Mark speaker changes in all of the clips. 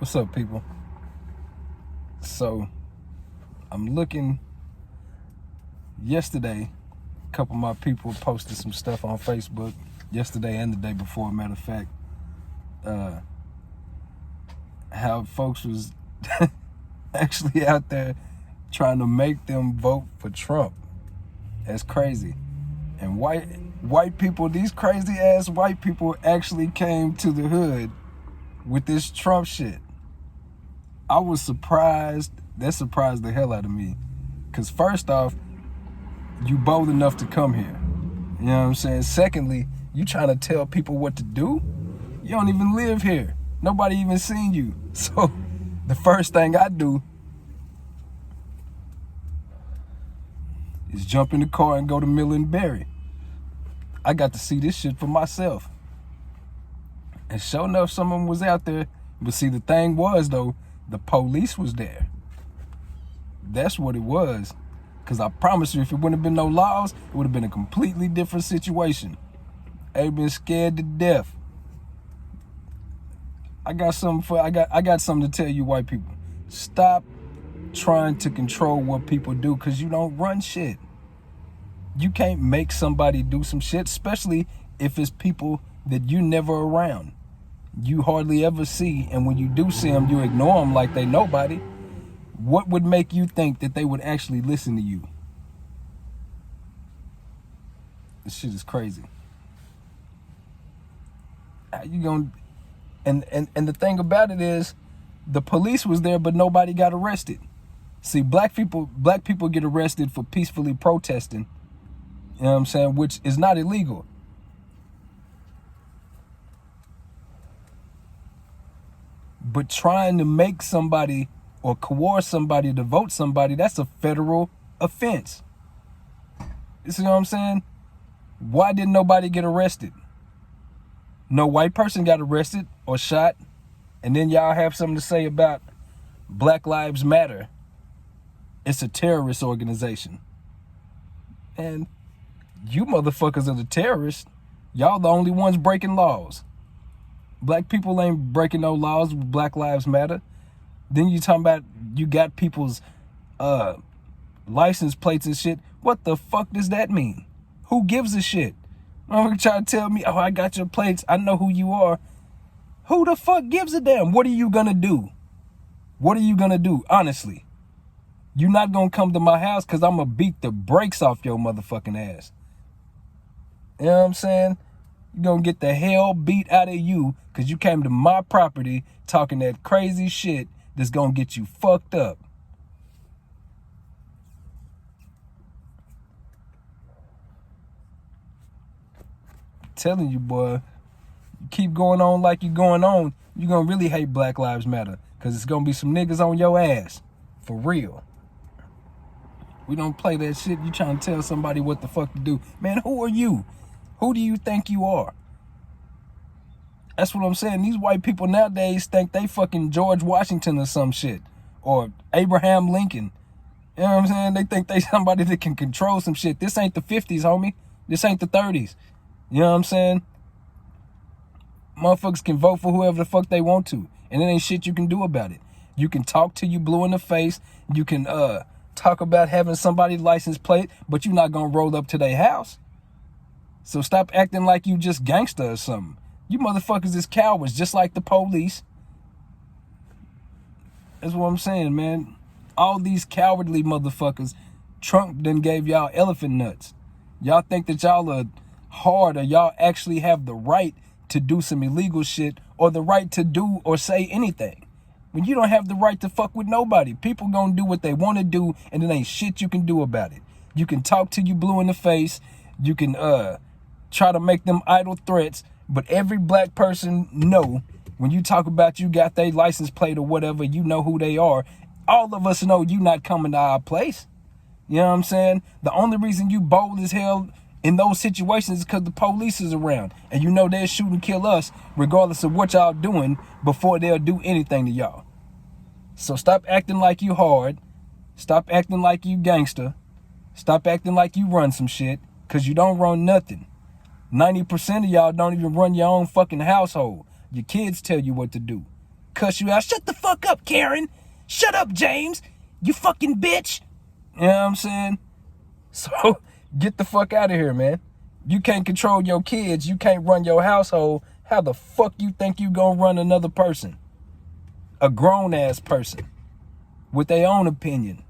Speaker 1: What's up, people? So, I'm looking. Yesterday, a couple of my people posted some stuff on Facebook. Yesterday and the day before, matter of fact. How folks was actually out there trying to make them vote for Trump. That's crazy. And white people, these crazy ass white people actually came to the hood with this Trump shit. I was surprised. That surprised the hell out of me. Because first off, you bold enough to come here. You know what I'm saying? Secondly, you trying to tell people what to do? You don't even live here. Nobody even seen you. So the first thing I do is jump in the car and go to Mill and Berry. I got to see this shit for myself. And sure enough, someone was out there. But see, the thing was, though, the police was there. That's what it was. Because I promise you, if it wouldn't have been no laws, it would have been a completely different situation. They've been scared to death. I got something to tell you white people. Stop trying to control what people do, because you don't run shit. You can't make somebody do some shit, especially if it's people that you never around. You hardly ever see, and when you do see them, you ignore them like they nobody. What would make you think that they would actually listen to you? This shit is crazy. How you gonna? And the thing about it is, the police was there, but nobody got arrested. See, black people get arrested for peacefully protesting. You know what I'm saying? Which is not illegal. But trying to make somebody or coerce somebody to vote somebody, that's a federal offense. You see what I'm saying? Why didn't nobody get arrested? No white person got arrested or shot. And then y'all have something to say about Black Lives Matter. It's a terrorist organization. And you motherfuckers are the terrorists. Y'all the only ones breaking laws. Black people ain't breaking no laws with Black Lives Matter. Then you talking about you got people's license plates and shit. What the fuck does that mean? Who gives a shit? I'm trying to tell me, oh, I got your plates. I know who you are. Who the fuck gives a damn? What are you gonna do? What are you gonna do? Honestly. You're not gonna come to my house because I'm gonna beat the brakes off your motherfucking ass. You know what I'm saying? You're gonna get the hell beat out of you because you came to my property talking that crazy shit that's gonna get you fucked up. I'm telling you, boy, you keep going on like you're going on, you're gonna really hate Black Lives Matter because it's gonna be some niggas on your ass. For real. We don't play that shit. You trying to tell somebody what the fuck to do. Man, who are you? Who do you think you are? That's what I'm saying. These white people nowadays think they fucking George Washington or some shit. Or Abraham Lincoln. You know what I'm saying? They think they somebody that can control some shit. This ain't the 50s, homie. This ain't the 30s. You know what I'm saying? Motherfuckers can vote for whoever the fuck they want to. And there ain't shit you can do about it. You can talk till you blue in the face. You can talk about having somebody's license plate, but you're not gonna roll up to their house. So stop acting like you just gangster or something. You motherfuckers is cowards, just like the police. That's what I'm saying, man. All these cowardly motherfuckers, Trump done gave y'all elephant nuts. Y'all think that y'all are hard, or y'all actually have the right to do some illegal shit, or the right to do or say anything. When you don't have the right to fuck with nobody. People gonna do what they want to do, and there ain't shit you can do about it. You can talk till you blue in the face. You can try to make them idle threats, but every black person know when you talk about you got their license plate or whatever, you know who they are. All of us know you not coming to our place. You know what I'm saying? The only reason you bold as hell in those situations is because the police is around, and you know they'll shoot and kill us regardless of what y'all doing before they'll do anything to y'all. So stop acting like you hard. Stop acting like you gangster. Stop acting like you run some shit, because you don't run nothing. 90% of y'all don't even run your own fucking household. Your kids tell you what to do. cuss you out. Shut the fuck up, Karen. Shut up, James. You fucking bitch. You know what I'm saying? So get the fuck out of here, man. You can't control your kids. You can't run your household. How the fuck you think you gonna run another person? A grown-ass person with their own opinion,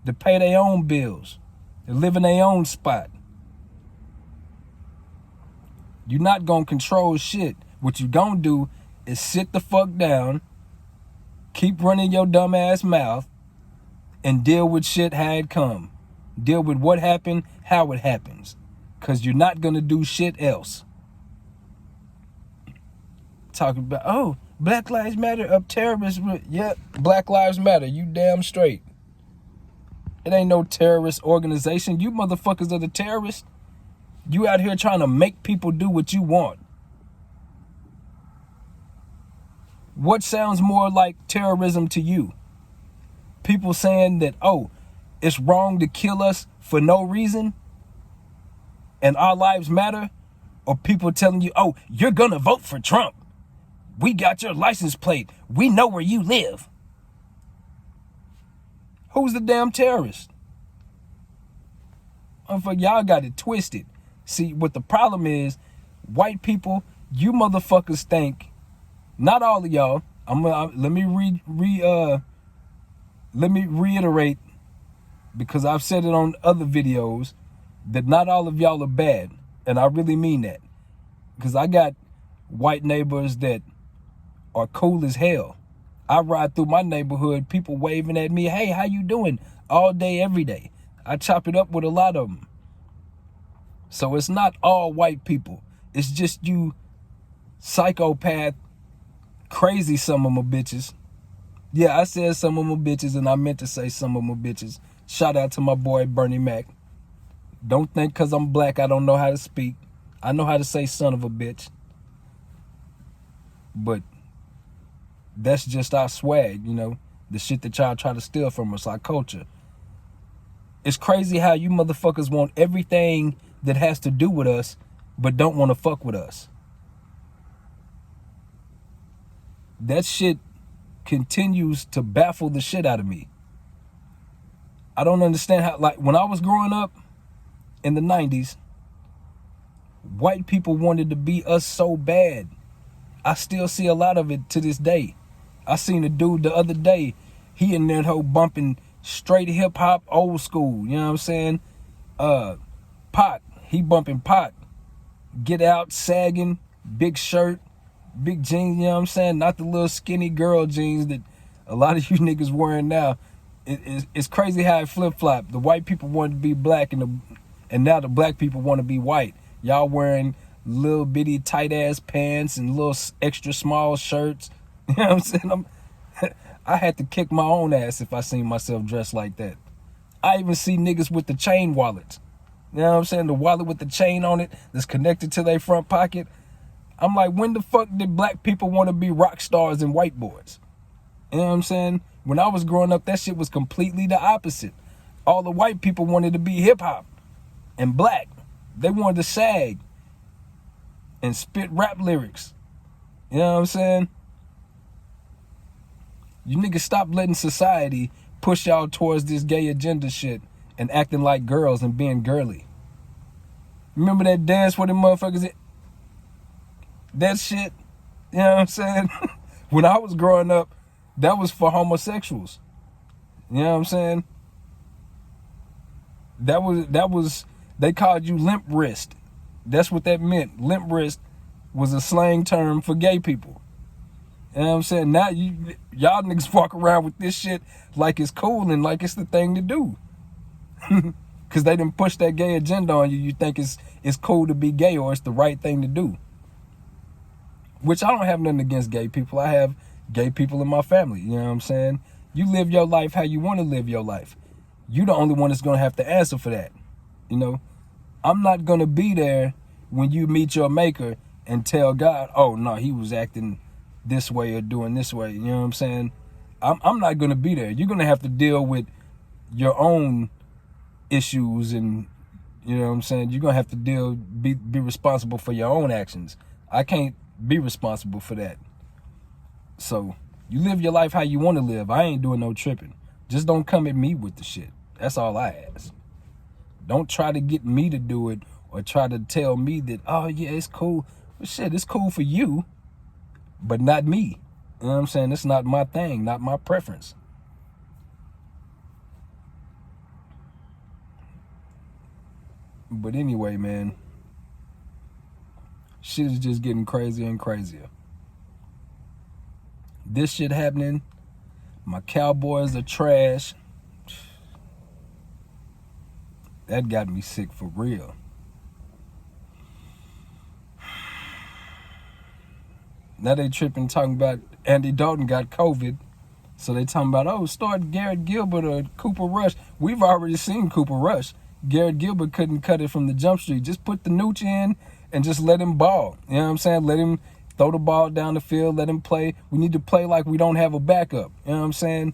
Speaker 1: to pay their own bills, to live in their own spot. You're not gonna control shit. What you gonna do is sit the fuck down, keep running your dumb ass mouth, and deal with shit how it come. Deal with what happened, how it happens. Cause you're not gonna do shit else. Talking about, oh, Black Lives Matter up terrorists. Yep, Black Lives Matter. You damn straight. It ain't no terrorist organization. You motherfuckers are the terrorists. You out here trying to make people do what you want. What sounds more like terrorism to you? People saying that, oh, it's wrong to kill us for no reason and our lives matter? Or people telling you, oh, you're gonna vote for Trump. We got your license plate. We know where you live. Who's the damn terrorist? Y'all got it twisted. See, what the problem is, white people, you motherfuckers think, not all of y'all, let me reiterate, because I've said it on other videos, that not all of y'all are bad. And I really mean that. Because I got white neighbors that are cool as hell. I ride through my neighborhood, people waving at me, hey, how you doing? All day, every day. I chop it up with a lot of them. So it's not all white people. It's just you psychopath, crazy some of my bitches. Yeah, I said some of my bitches, and I meant to say some of my bitches. Shout out to my boy Bernie Mac. Don't think because I'm black I don't know how to speak. I know how to say son of a bitch. But that's just our swag, you know, the shit that y'all try to steal from us, our culture. It's crazy how you motherfuckers want everything that has to do with us, but don't want to fuck with us. That shit continues to baffle the shit out of me. I don't understand how, like, when I was growing up in the 90s, white people wanted to be us so bad. I still see a lot of it to this day. I seen a dude the other day, he in that whole bumping straight hip hop, old school, you know what I'm saying? Pac, he bumping Pac. Get Out, sagging, big shirt, big jeans, you know what I'm saying? Not the little skinny girl jeans that a lot of you niggas wearing now. It's crazy how it flip-flop. The white people want to be black and now the black people want to be white. Y'all wearing little bitty tight ass pants and little extra small shirts. You know what I'm saying? I had to kick my own ass if I seen myself dressed like that. I even see niggas with the chain wallets. You know what I'm saying? The wallet with the chain on it that's connected to their front pocket. I'm like, when the fuck did black people want to be rock stars and white boys? You know what I'm saying? When I was growing up, that shit was completely the opposite. All the white people wanted to be hip hop and black. They wanted to sag and spit rap lyrics. You know what I'm saying? You niggas stop letting society push y'all towards this gay agenda shit and acting like girls and being girly. Remember that dance where the motherfuckers... That shit, you know what I'm saying? When I was growing up, that was for homosexuals. You know what I'm saying? That was, they called you limp wrist. That's what that meant. Limp wrist was a slang term for gay people. You know what I'm saying? Now y'all niggas walk around with this shit like it's cool and like it's the thing to do. Cause they didn't push that gay agenda on you. You think it's cool to be gay or it's the right thing to do. Which I don't have nothing against gay people. I have gay people in my family. You know what I'm saying? You live your life how you want to live your life. You the only one that's going to have to answer for that. You know, I'm not going to be there when you meet your maker and tell God, oh, no, he was acting this way or doing this way. You know what I'm saying? I'm not going to be there. You're going to have to deal with your own issues and, you know what I'm saying? You're going to have to be responsible for your own actions. I can't be responsible for that. So You live your life how you want to live. I ain't doing no tripping. Just don't come at me with the shit. That's all I ask. Don't try to get me to do it or try to tell me that, oh yeah, it's cool. But shit, it's cool for you, but not me. You know what I'm saying? It's not my thing, not my preference. But anyway, man, shit is just getting crazier and crazier. This shit happening. My Cowboys are trash. That got me sick for real. Now they tripping talking about Andy Dalton got COVID. So they talking about, oh, start Garrett Gilbert or Cooper Rush. We've already seen Cooper Rush. Garrett Gilbert couldn't cut it from the jump street. Just put the nooch in and just let him ball. You know what I'm saying? Let him throw the ball down the field. Let him play. We need to play like we don't have a backup. You know what I'm saying?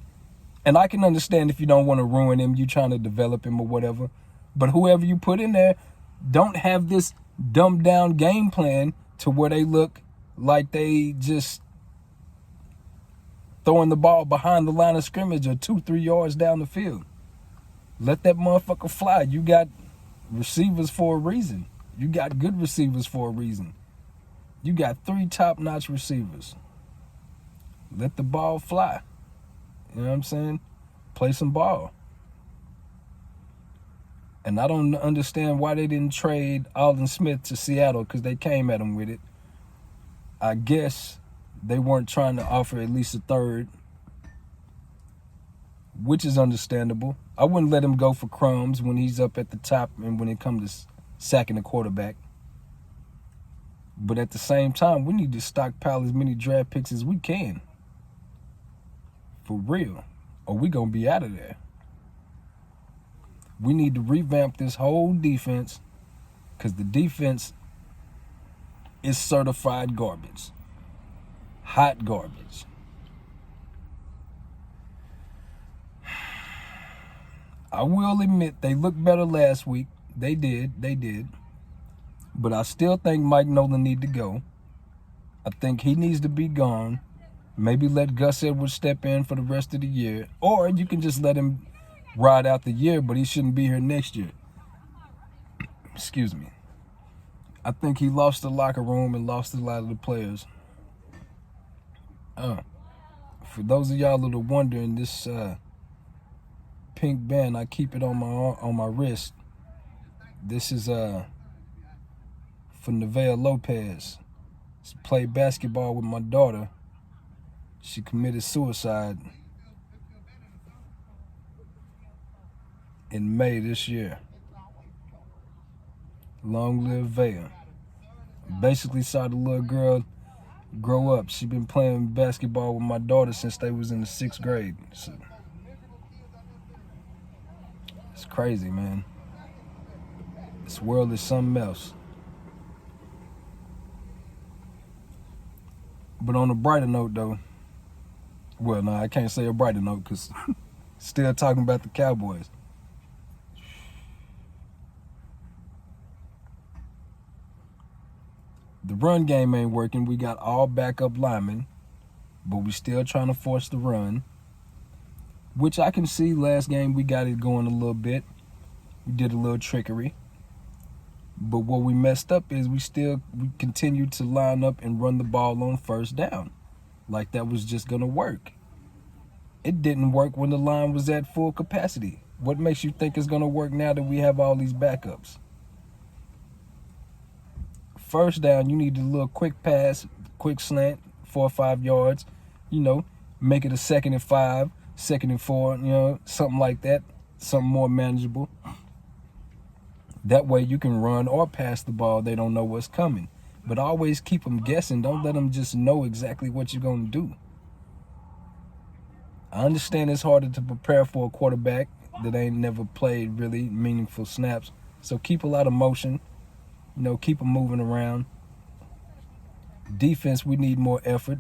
Speaker 1: And I can understand if you don't want to ruin him, you trying to develop him or whatever. But whoever you put in there, don't have this dumbed down game plan to where they look like they just throwing the ball behind the line of scrimmage or 2-3 yards down the field. Let that motherfucker fly. You got receivers for a reason. You got good receivers for a reason. You got 3 top-notch receivers. Let the ball fly. You know what I'm saying? Play some ball. And I don't understand why they didn't trade Aldon Smith to Seattle, because they came at him with it. I guess they weren't trying to offer at least a third, which is understandable. I wouldn't let him go for crumbs when he's up at the top and when it comes to sacking the quarterback. But at the same time, we need to stockpile as many draft picks as we can. For real. Or we going to be out of there. We need to revamp this whole defense, because the defense is certified garbage. Hot garbage. I will admit they looked better last week. They did. But I still think Mike Nolan need to go. I think he needs to be gone. Maybe let Gus Edwards step in for the rest of the year. Or you can just let him ride out the year, but he shouldn't be here next year. Excuse me. I think he lost the locker room and lost a lot of the players. For those of y'all that are wondering, this pink band, I keep it on my wrist. This is for Nevaeh Lopez. She played basketball with my daughter. She committed suicide in May this year. Long live Vea. Basically saw the little girl grow up. She been playing basketball with my daughter since they was in the 6th grade. So, it's crazy, man. This world is something else. But on a brighter note, though, well, no, I can't say a brighter note because still talking about the Cowboys. The run game ain't working. We got all backup linemen, but we still trying to force the run, which I can see last game we got it going a little bit. We did a little trickery. But what we messed up is we continued to line up and run the ball on first down. Like that was just going to work. It didn't work when the line was at full capacity. What makes you think it's going to work now that we have all these backups? First down, you need a little quick pass, quick slant, 4 or 5 yards. You know, make it a 2nd and 5, 2nd and 4, you know, something like that. Something more manageable. That way you can run or pass the ball. They don't know what's coming. But always keep them guessing. Don't let them just know exactly what you're going to do. I understand it's harder to prepare for a quarterback that ain't never played really meaningful snaps. So keep a lot of motion. You know, keep them moving around. Defense, we need more effort.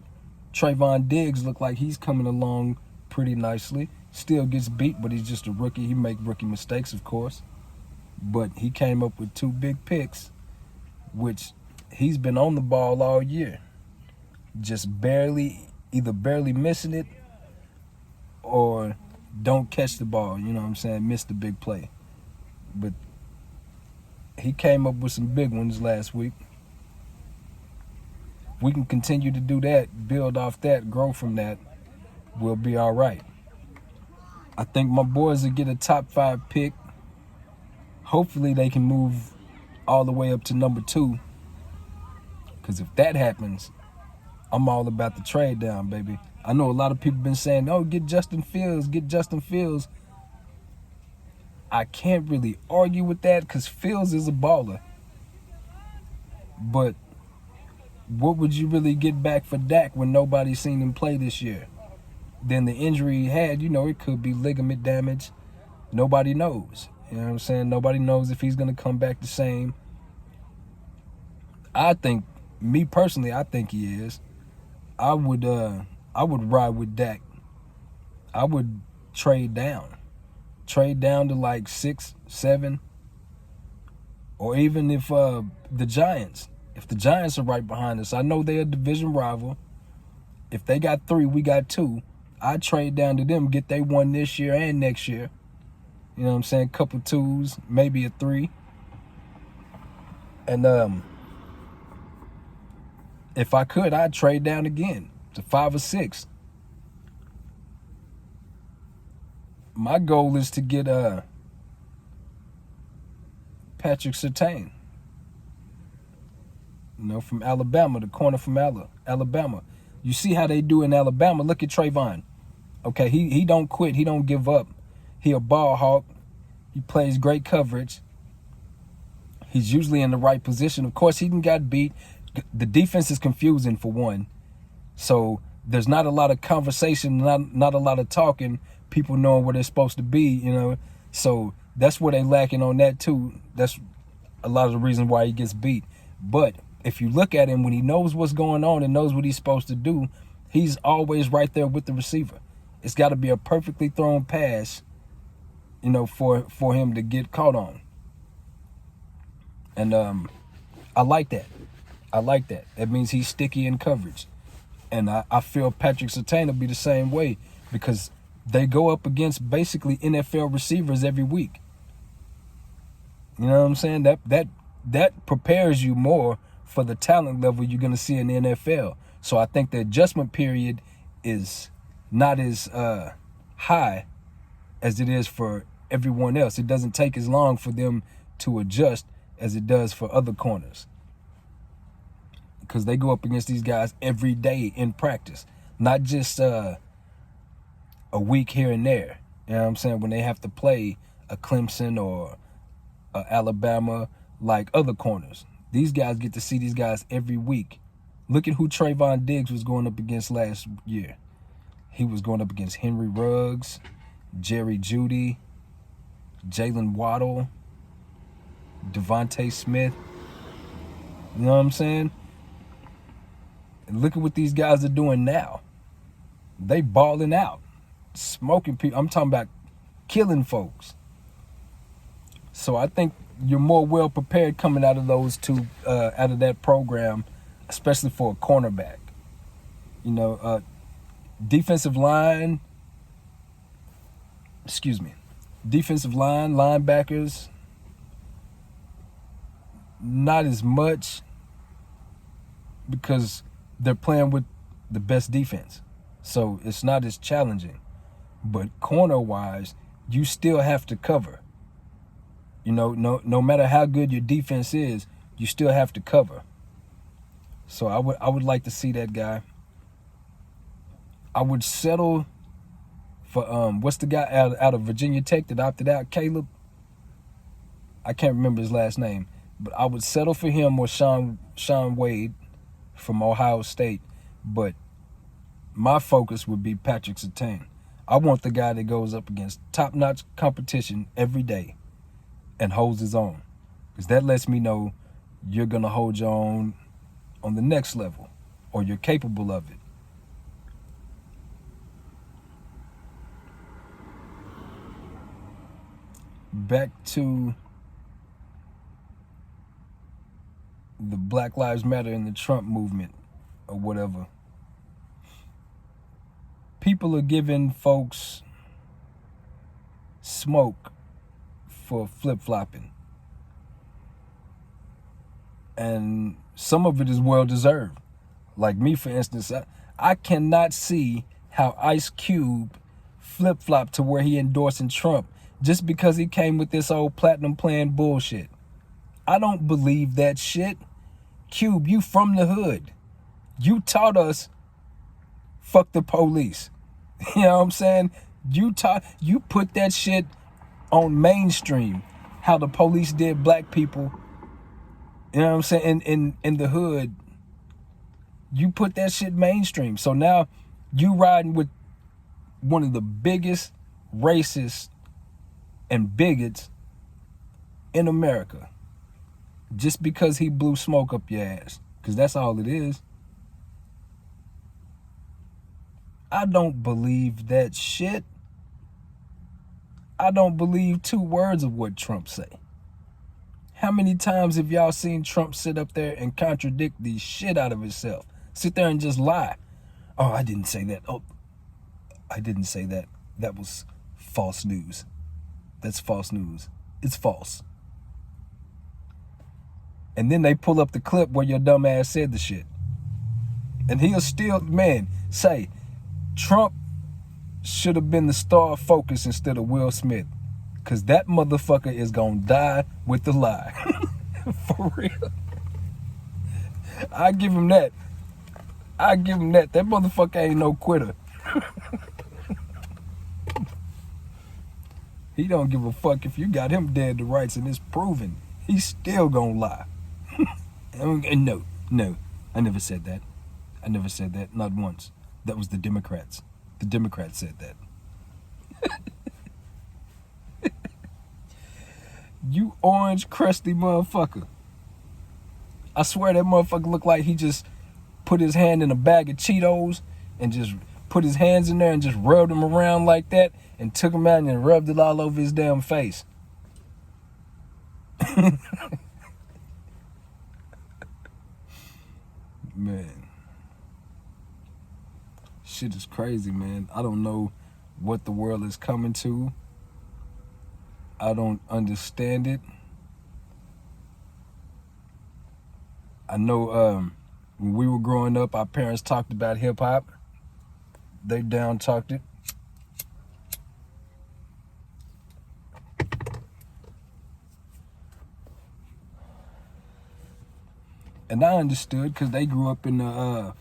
Speaker 1: Trayvon Diggs look like he's coming along pretty nicely. Still gets beat, but he's just a rookie. He make rookie mistakes, of course. But he came up with 2 big picks, which he's been on the ball all year. Just barely either barely missing it or don't catch the ball, you know what I'm saying, miss the big play. But he came up with some big ones last week. We can continue to do that, build off that, grow from that. We'll be all right. I think my boys will get a top 5 pick. Hopefully they can move all the way up to number 2. Because if that happens, I'm all about the trade down, baby. I know a lot of people been saying, oh, get Justin Fields, get Justin Fields. I can't really argue with that because Fields is a baller. But what would you really get back for Dak when nobody's seen him play this year? Then the injury he had, it could be ligament damage. Nobody knows. You know what I'm saying? Nobody knows if he's going to come back the same. Me personally, I think he is. I would ride with Dak. I would trade down. Trade down to like 6, 7. Or even if the Giants are right behind us. I know they're a division rival. If they got 3, we got 2. I'd trade down to them, get they 1 this year and next year. You know what I'm saying? Couple 2s, maybe a 3. And if I could, I'd trade down again to 5 or 6. My goal is to get Patrick Surtain. From Alabama, the corner from Alabama. You see how they do in Alabama. Look at Trayvon. Okay, he don't quit. He don't give up. He a ball hawk. He plays great coverage. He's usually in the right position. Of course, he didn't got beat. The defense is confusing for one. So there's not a lot of conversation, not a lot of talking, people knowing where they're supposed to be, So that's where they lacking on that too. That's a lot of the reason why he gets beat. But if you look at him when he knows what's going on and knows what he's supposed to do, he's always right there with the receiver. It's got to be a perfectly thrown pass, for him to get caught on. And I like that. That means he's sticky in coverage. And I feel Patrick Surtain will be the same way because they go up against basically NFL receivers every week. You know what I'm saying? That prepares you more for the talent level you're going to see in the NFL. So I think the adjustment period is not as high as it is for everyone else. It doesn't take as long for them to adjust as it does for other corners. Because they go up against these guys every day in practice. Not just a week here and there. You know what I'm saying? When they have to play a Clemson or a Alabama like other corners. These guys get to see these guys every week. Look at who Trayvon Diggs was going up against last year. He was going up against Henry Ruggs, Jerry Jeudy, Jalen Waddle, Devontae Smith. You know what I'm saying? And look at what these guys are doing now. They balling out, smoking people. I'm talking about killing folks. So I think you're more well prepared coming out of those two, out of that program, especially for a cornerback. Defensive line, linebackers, not as much because they're playing with the best defense. So it's not as challenging. But corner-wise, you still have to cover. No matter how good your defense is, you still have to cover. So I would like to see that guy. I would settle for what's the guy out of Virginia Tech that opted out? Caleb. I can't remember his last name, but I would settle for him or Sean Wade from Ohio State. But my focus would be Patrick Surtain. I want the guy that goes up against top-notch competition every day and holds his own, because that lets me know you're going to hold your own on the next level, or you're capable of it. Back to the Black Lives Matter and the Trump movement or whatever. people are giving folks smoke for flip-flopping. And some of it is well-deserved. Like me, for instance, I cannot see how Ice Cube flip-flopped to where he endorsing Trump just because he came with this old platinum plan bullshit. I don't believe that shit. Cube, you from the hood. You taught us fuck the police. You know what I'm saying? You put that shit on mainstream, how the police did black people. You know what I'm saying? In the hood, you put that shit mainstream. So now you riding with one of the biggest racists and bigots in America just because he blew smoke up your ass. Because that's all it is. I don't believe that shit. I don't believe 2 words of what Trump say. How many times have y'all seen Trump sit up there and contradict the shit out of himself? Sit there and just lie. Oh, I didn't say that. Oh, I didn't say that. That was false news. That's false news. It's false. And then they pull up the clip where your dumb ass said the shit. And he'll still, man, say, Trump should have been the star of Focus instead of Will Smith. Because that motherfucker is going to die with the lie. For real. I give him that. That motherfucker ain't no quitter. He don't give a fuck if you got him dead to rights and it's proven. He's still going to lie. And no, I never said that. Not once. That was the Democrats. The Democrats said that. You orange crusty motherfucker. I swear that motherfucker looked like he just put his hand in a bag of Cheetos and just put his hands in there and just rubbed them around like that and took them out and rubbed it all over his damn face. Man. Shit is crazy, man. I don't know what the world is coming to. I don't understand it. I know when we were growing up, our parents talked about hip-hop. They down talked it. And I understood because they grew up in the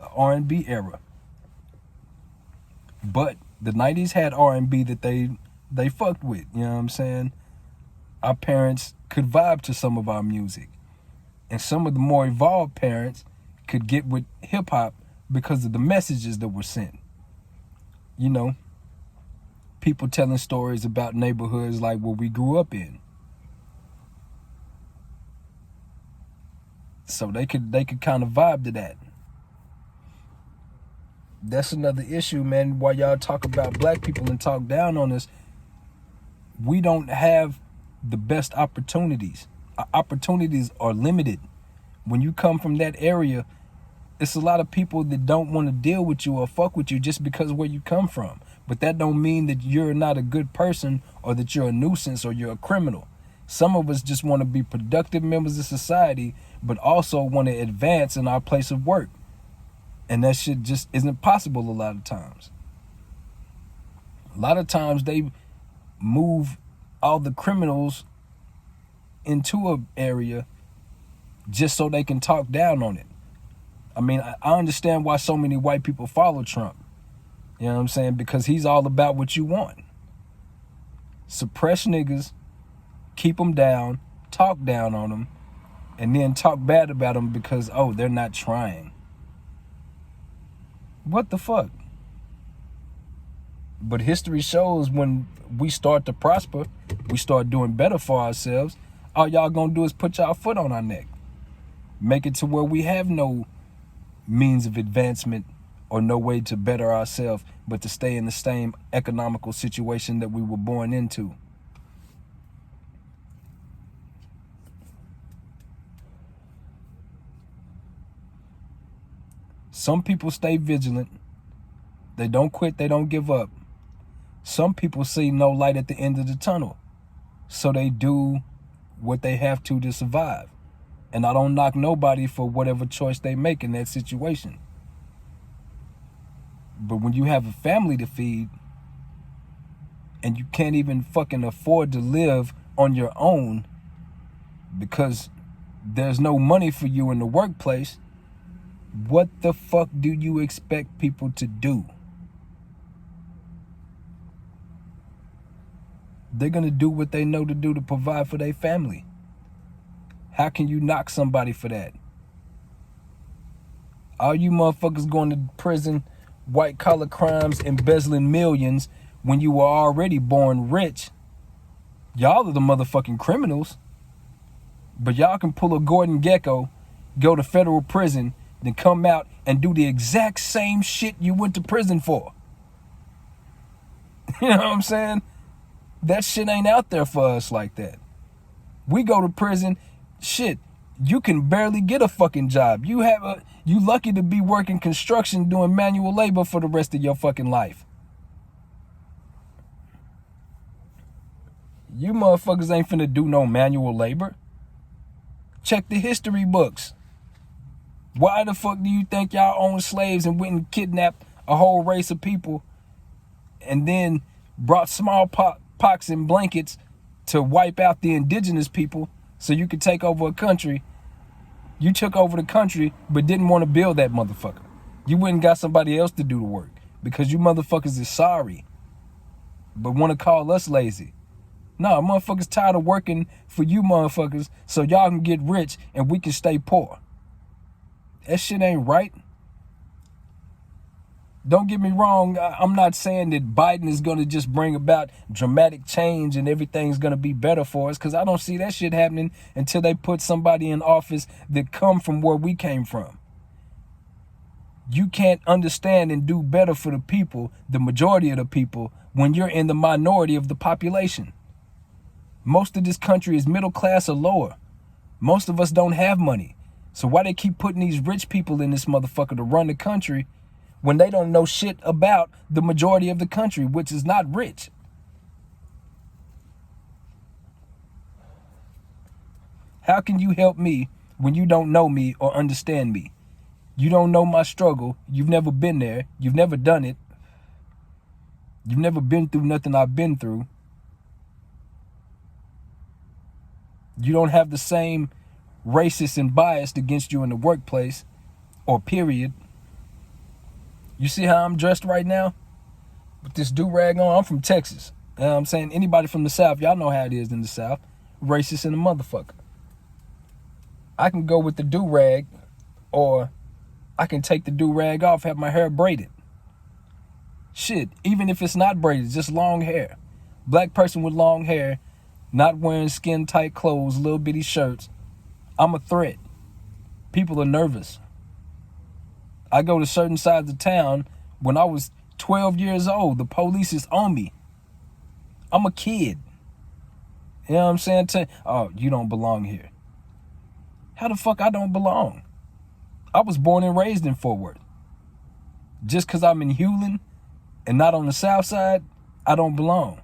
Speaker 1: R&B era. But the 90s had R&B that they fucked with, you know what I'm saying? Our parents could vibe to some of our music. And some of the more evolved parents could get with hip-hop because of the messages that were sent. You know, people telling stories about neighborhoods like what we grew up in. So they could kind of vibe to that. That's another issue, man. While y'all talk about black people and talk down on us, we don't have the best opportunities. Our opportunities are limited. When you come from that area, it's a lot of people that don't want to deal with you or fuck with you just because of where you come from. But that don't mean that you're not a good person or that you're a nuisance or you're a criminal. Some of us just want to be productive members of society, but also want to advance in our place of work. And that shit just isn't possible a lot of times. A lot of times they move all the criminals into an area just so they can talk down on it. I mean, I understand why so many white people follow Trump. You know what I'm saying? Because he's all about what you want. Suppress niggas, keep them down, talk down on them, and then talk bad about them because, oh, they're not trying. What the fuck? But history shows when we start to prosper, we start doing better for ourselves, all y'all gonna do is put y'all foot on our neck. Make it to where we have no means of advancement or no way to better ourselves, but to stay in the same economical situation that we were born into. Some people stay vigilant. They don't quit. They don't give up. Some people see no light at the end of the tunnel, so they do what they have to survive. And I don't knock nobody for whatever choice they make in that situation. But when you have a family to feed and you can't even fucking afford to live on your own because there's no money for you in the workplace, what the fuck do you expect people to do? They're going to do what they know to do to provide for their family. How can you knock somebody for that? All you motherfuckers going to prison, white collar crimes, embezzling millions when you were already born rich. Y'all are the motherfucking criminals. But y'all can pull a Gordon Gekko, go to federal prison, then come out and do the exact same shit you went to prison for. You know what I'm saying? That shit ain't out there for us like that. We go to prison, shit, you can barely get a fucking job. You lucky to be working construction doing manual labor for the rest of your fucking life. You motherfuckers ain't finna do no manual labor. Check the history books. Why the fuck do you think y'all owned slaves and went and kidnapped a whole race of people and then brought smallpox and blankets to wipe out the indigenous people so you could take over a country? You took over the country but didn't want to build that motherfucker. You went and got somebody else to do the work because you motherfuckers is sorry but want to call us lazy. No, motherfuckers tired of working for you motherfuckers so y'all can get rich and we can stay poor. That shit ain't right. Don't get me wrong, I'm not saying that Biden is going to just bring about dramatic change and everything's going to be better for us, because I don't see that shit happening until they put somebody in office that come from where we came from. You can't understand and do better for the people, the majority of the people, when you're in the minority of the population. Most of this country is middle class or lower. Most of us don't have money. So why they keep putting these rich people in this motherfucker to run the country when they don't know shit about the majority of the country, which is not rich? How can you help me when you don't know me or understand me? You don't know my struggle. You've never been there. You've never done it. You've never been through nothing I've been through. You don't have the same racist and biased against you in the workplace or period. You see how I'm dressed right now? With this do-rag on. I'm from Texas. You know what I'm saying? Anybody from the South, y'all know how it is in the South. Racist in the motherfucker. I can go with the do-rag, or I can take the do-rag off, have my hair braided. Shit, even if it's not braided, just long hair. Black person with long hair, not wearing skin-tight clothes, little bitty shirts. I'm a threat. People are nervous. I go to certain sides of town. When I was 12 years old, the police is on me. I'm a kid. You know what I'm saying? Oh, you don't belong here. How the fuck I don't belong? I was born and raised in Fort Worth. Just because I'm in Hewlin and not on the South Side, I don't belong.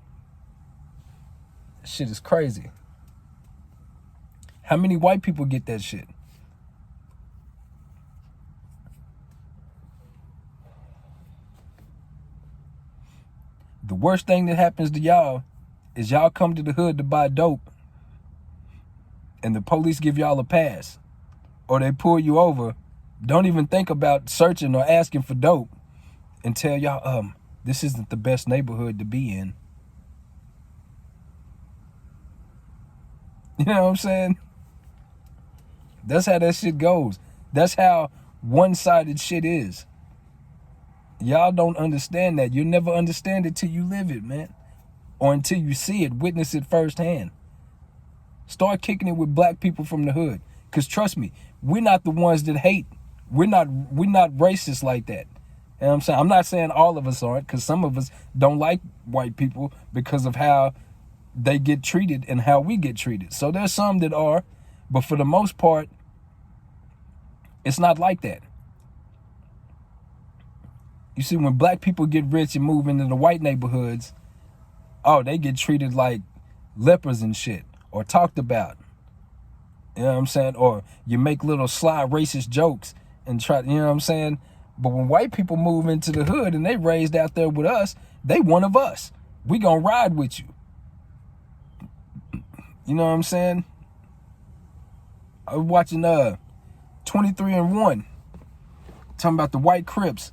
Speaker 1: That shit is crazy. How many white people get that shit? The worst thing that happens to y'all is y'all come to the hood to buy dope and the police give y'all a pass or they pull you over. Don't even think about searching or asking for dope and tell y'all, this isn't the best neighborhood to be in. You know what I'm saying? That's how that shit goes. That's how one-sided shit is. Y'all don't understand that. You'll never understand it till you live it, man. Or until you see it, witness it firsthand. Start kicking it with black people from the hood. Because trust me, we're not the ones that hate. We're not racist like that. You know what I'm saying? I'm not saying all of us aren't, because some of us don't like white people because of how they get treated and how we get treated. So there's some that are, but for the most part, it's not like that. You see, when black people get rich and move into the white neighborhoods, oh, they get treated like lepers and shit, or talked about. You know what I'm saying? Or you make little sly racist jokes and try, you know what I'm saying? But when white people move into the hood and they raised out there with us, they one of us. We gonna ride with you. You know what I'm saying? I was watching 23-1, talking about the white Crips.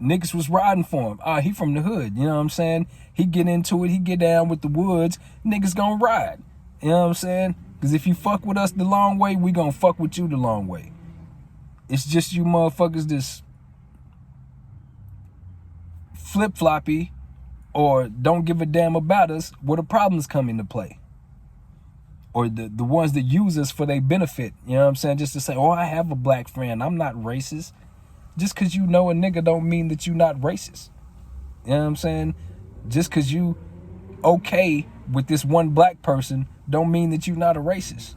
Speaker 1: Niggas was riding for him. He from the hood, you know what I'm saying? He get into it, he get down with the woods, niggas gonna ride. You know what I'm saying? Because if you fuck with us the long way, we gonna fuck with you the long way. It's just you motherfuckers this flip-floppy or don't give a damn about us where the problems come into play. Or the ones that use us for their benefit. You know what I'm saying? Just to say, oh, I have a black friend. I'm not racist. Just because you know a nigga don't mean that you not racist. You know what I'm saying? Just because you okay with this one black person don't mean that you not a racist.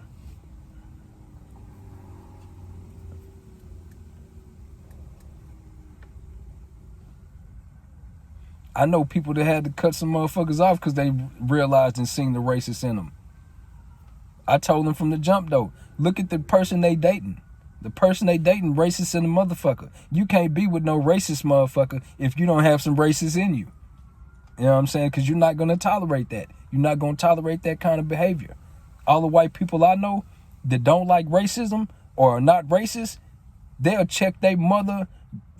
Speaker 1: I know people that had to cut some motherfuckers off because they realized and seen the racist in them. I told them from the jump, though, look at the person they dating. The person they dating racist in the motherfucker. You can't be with no racist motherfucker if you don't have some racist in you. You know what I'm saying? Because you're not going to tolerate that. You're not going to tolerate that kind of behavior. All the white people I know that don't like racism or are not racist, they'll check their mother,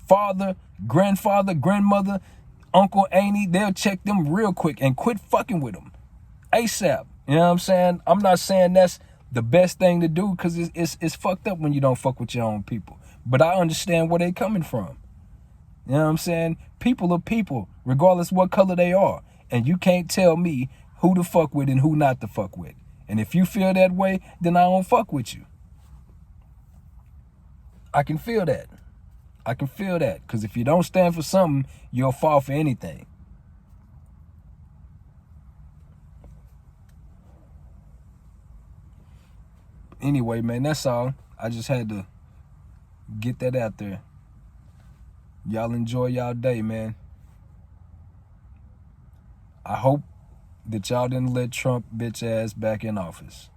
Speaker 1: father, grandfather, grandmother, uncle, auntie. They'll check them real quick and quit fucking with them ASAP. You know what I'm saying? I'm not saying that's the best thing to do because it's fucked up when you don't fuck with your own people. But I understand where they coming from. You know what I'm saying? People are people, regardless what color they are. And you can't tell me who to fuck with and who not to fuck with. And if you feel that way, then I don't fuck with you. I can feel that. I can feel that. Because if you don't stand for something, you'll fall for anything. Anyway, man, that's all. I just had to get that out there. Y'all enjoy y'all day, man. I hope that y'all didn't let Trump bitch ass back in office.